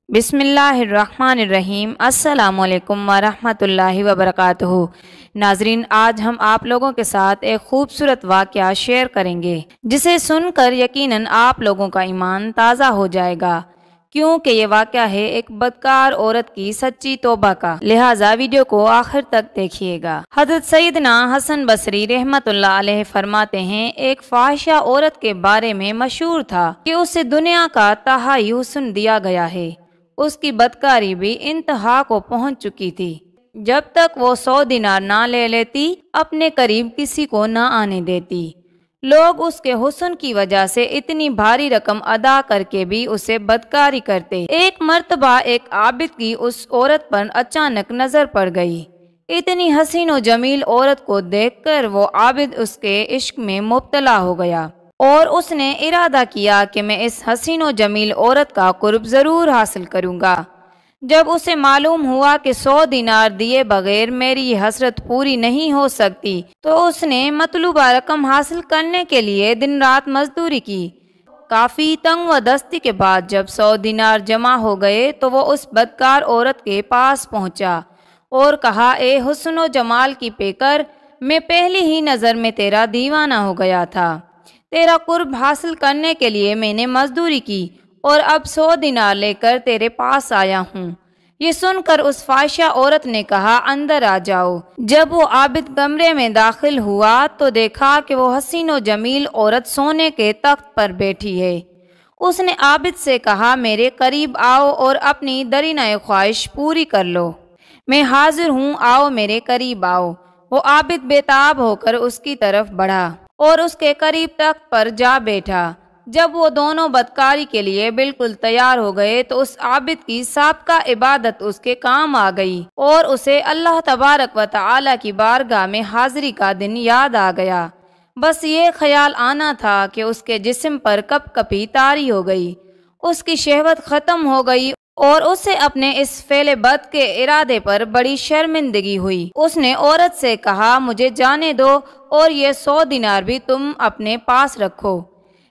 بسم اللہ الرحمن الرحیم۔ السلام علیکم ورحمۃ اللہ وبرکاتہ۔ ناظرین، آج ہم آپ لوگوں کے ساتھ ایک خوبصورت واقعہ شیئر کریں گے جسے سن کر یقیناً آپ لوگوں کا ایمان تازہ ہو جائے گا، کیونکہ یہ واقعہ ہے ایک بدکار عورت کی سچی توبہ کا، لہٰذا ویڈیو کو آخر تک دیکھیے گا۔ حضرت سیدنا حسن بصری رحمت اللہ علیہ فرماتے ہیں، ایک فاحشہ عورت کے بارے میں مشہور تھا کہ اسے دنیا کا تہائی حسن دیا گیا ہے۔ اس کی بدکاری بھی انتہا کو پہنچ چکی تھی۔ جب تک وہ 100 دینار نہ لے لیتی، اپنے قریب کسی کو نہ آنے دیتی۔ لوگ اس کے حسن کی وجہ سے اتنی بھاری رقم ادا کر کے بھی اسے بدکاری کرتے۔ ایک مرتبہ ایک عابد کی اس عورت پر اچانک نظر پڑ گئی۔ اتنی حسین و جمیل عورت کو دیکھ کر وہ عابد اس کے عشق میں مبتلا ہو گیا اور اس نے ارادہ کیا کہ میں اس حسین و جمیل عورت کا قرب ضرور حاصل کروں گا۔ جب اسے معلوم ہوا کہ 100 دینار دیے بغیر میری یہ حسرت پوری نہیں ہو سکتی، تو اس نے مطلوبہ رقم حاصل کرنے کے لیے دن رات مزدوری کی۔ کافی تنگ و دستی کے بعد جب 100 دینار جمع ہو گئے تو وہ اس بدکار عورت کے پاس پہنچا اور کہا، اے حسن و جمال کی پیکر، میں پہلی ہی نظر میں تیرا دیوانہ ہو گیا تھا۔ تیرا قرب حاصل کرنے کے لیے میں نے مزدوری کی اور اب 100 دینار لے کر تیرے پاس آیا ہوں۔ یہ سن کر اس فاحشہ عورت نے کہا، اندر آ جاؤ۔ جب وہ عابد کمرے میں داخل ہوا تو دیکھا کہ وہ حسین و جمیل عورت سونے کے تخت پر بیٹھی ہے۔ اس نے عابد سے کہا، میرے قریب آؤ اور اپنی درینہ خواہش پوری کر لو۔ میں حاضر ہوں، آؤ میرے قریب آؤ۔ وہ عابد بے تاب ہو کر اس کی طرف بڑھا اور اس کے قریب تخت پر جا بیٹھا۔ جب وہ دونوں بدکاری کے لیے بالکل تیار ہو گئے تو اس عابد کی سابقہ عبادت اس کے کام آ گئی اور اسے اللہ تبارک و تعالی کی بارگاہ میں حاضری کا دن یاد آ گیا۔ بس یہ خیال آنا تھا کہ اس کے جسم پر کپ کپی طاری ہو گئی، اس کی شہوت ختم ہو گئی اور اسے اپنے اس فعل بد کے ارادے پر بڑی شرمندگی ہوئی۔ اس نے عورت سے کہا، مجھے جانے دو اور یہ 100 دینار بھی تم اپنے پاس رکھو،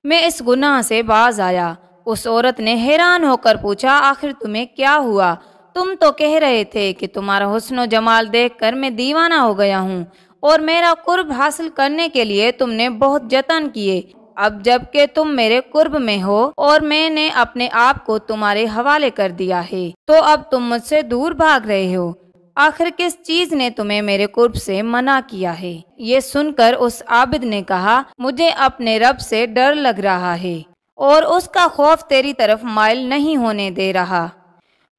میں اس گناہ سے باز آیا۔ اس عورت نے حیران ہو کر پوچھا، آخر تمہیں کیا ہوا؟ تم تو کہہ رہے تھے کہ تمہارا حسن و جمال دیکھ کر میں دیوانہ ہو گیا ہوں اور میرا قرب حاصل کرنے کے لیے تم نے بہت جتن کیے۔ اب جب کہ تم میرے قرب میں ہو اور میں نے اپنے آپ کو تمہارے حوالے کر دیا ہے، تو اب تم مجھ سے دور بھاگ رہے ہو۔ آخر کس چیز نے تمہیں میرے قرب سے منع کیا ہے؟ یہ سن کر اس عابد نے کہا، مجھے اپنے رب سے ڈر لگ رہا ہے اور اس کا خوف تیری طرف مائل نہیں ہونے دے رہا۔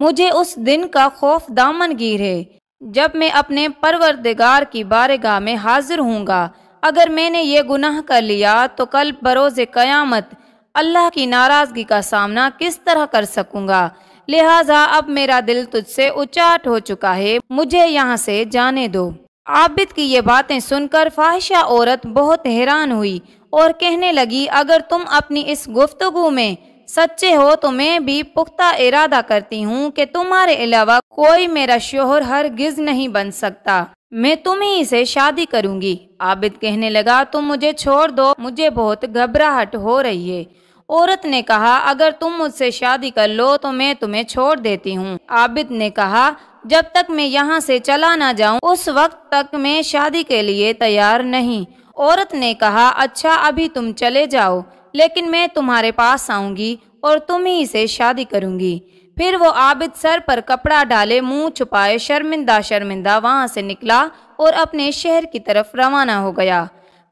مجھے اس دن کا خوف دامن گیر ہے جب میں اپنے پروردگار کی بارگاہ میں حاضر ہوں گا۔ اگر میں نے یہ گناہ کر لیا تو کل بروز قیامت اللہ کی ناراضگی کا سامنا کس طرح کر سکوں گا؟ لہٰذا اب میرا دل تجھ سے اچاٹ ہو چکا ہے، مجھے یہاں سے جانے دو۔ عابد کی یہ باتیں سن کر فاحشہ عورت بہت حیران ہوئی اور کہنے لگی، اگر تم اپنی اس گفتگو میں سچے ہو تو میں بھی پختہ ارادہ کرتی ہوں کہ تمہارے علاوہ کوئی میرا شوہر ہرگز نہیں بن سکتا، میں تمہیں سے شادی کروں گی۔ عابد کہنے لگا، تم مجھے چھوڑ دو، مجھے بہت گھبراہٹ ہو رہی ہے۔ عورت نے کہا، اگر تم مجھ سے شادی کر لو تو میں تمہیں چھوڑ دیتی ہوں۔ عابد نے کہا، جب تک میں یہاں سے چلا نہ جاؤں اس وقت تک میں شادی کے لیے تیار نہیں۔ عورت نے کہا، اچھا ابھی تم چلے جاؤ، لیکن میں تمہارے پاس آؤں گی اور تمہیں سے شادی کروں گی۔ پھر وہ عابد سر پر کپڑا ڈالے، منہ چھپائے، شرمندہ شرمندہ وہاں سے نکلا اور اپنے شہر کی طرف روانہ ہو گیا۔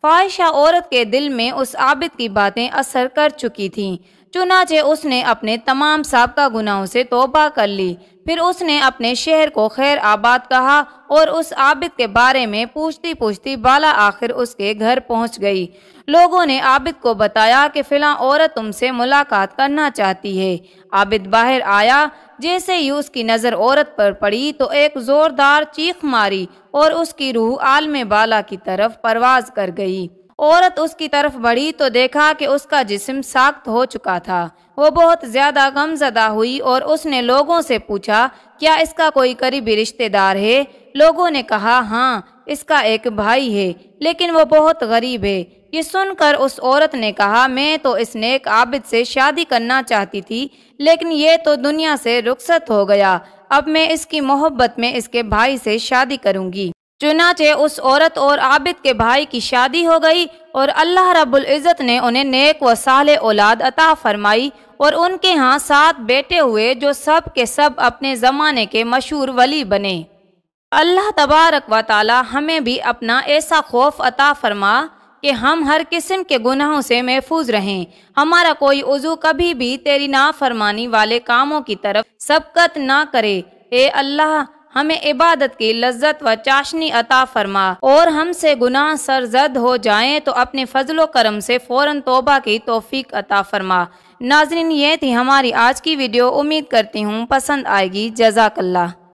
فاحشہ عورت کے دل میں اس عابد کی باتیں اثر کر چکی تھیں، چنانچہ اس نے اپنے تمام سابقہ گناہوں سے توبہ کر لی۔ پھر اس نے اپنے شہر کو خیر آباد کہا اور اس عابد کے بارے میں پوچھتی پوچھتی بالا آخر اس کے گھر پہنچ گئی۔ لوگوں نے عابد کو بتایا کہ فلاں عورت تم سے ملاقات کرنا چاہتی ہے۔ عابد باہر آیا، جیسے ہی اس کی نظر عورت پر پڑی تو ایک زوردار چیخ ماری اور اس کی روح عالم بالا کی طرف پرواز کر گئی۔ عورت اس کی طرف بڑھی تو دیکھا کہ اس کا جسم ساخت ہو چکا تھا۔ وہ بہت زیادہ غم زدہ ہوئی اور اس نے لوگوں سے پوچھا، کیا اس کا کوئی قریبی رشتہ دار ہے؟ لوگوں نے کہا، ہاں، اس کا ایک بھائی ہے لیکن وہ بہت غریب ہے۔ یہ سن کر اس عورت نے کہا میں تو اس نیک عابد سے شادی کرنا چاہتی تھی لیکن یہ تو دنیا سے رخصت ہو گیا، اب میں اس کی محبت میں اس کے بھائی سے شادی کروں گی۔ چنانچہ اس عورت اور عابد کے بھائی کی شادی ہو گئی اور اللہ رب العزت نے انہیں نیک و صالح اولاد عطا فرمائی اور ان کے ہاں 7 بیٹے ہوئے جو سب کے سب اپنے زمانے کے مشہور ولی بنے۔ اللہ تبارک و تعالی ہمیں بھی اپنا ایسا خوف عطا فرما کہ ہم ہر قسم کے گناہوں سے محفوظ رہیں، ہمارا کوئی عضو کبھی بھی تیری نافرمانی والے کاموں کی طرف سبقت نہ کرے۔ اے اللہ ہمیں عبادت کی لذت و چاشنی عطا فرما اور ہم سے گناہ سرزد ہو جائیں تو اپنے فضل و کرم سے فوراً توبہ کی توفیق عطا فرما۔ ناظرین یہ تھی ہماری آج کی ویڈیو، امید کرتی ہوں پسند آئے گی۔ جزاک اللہ۔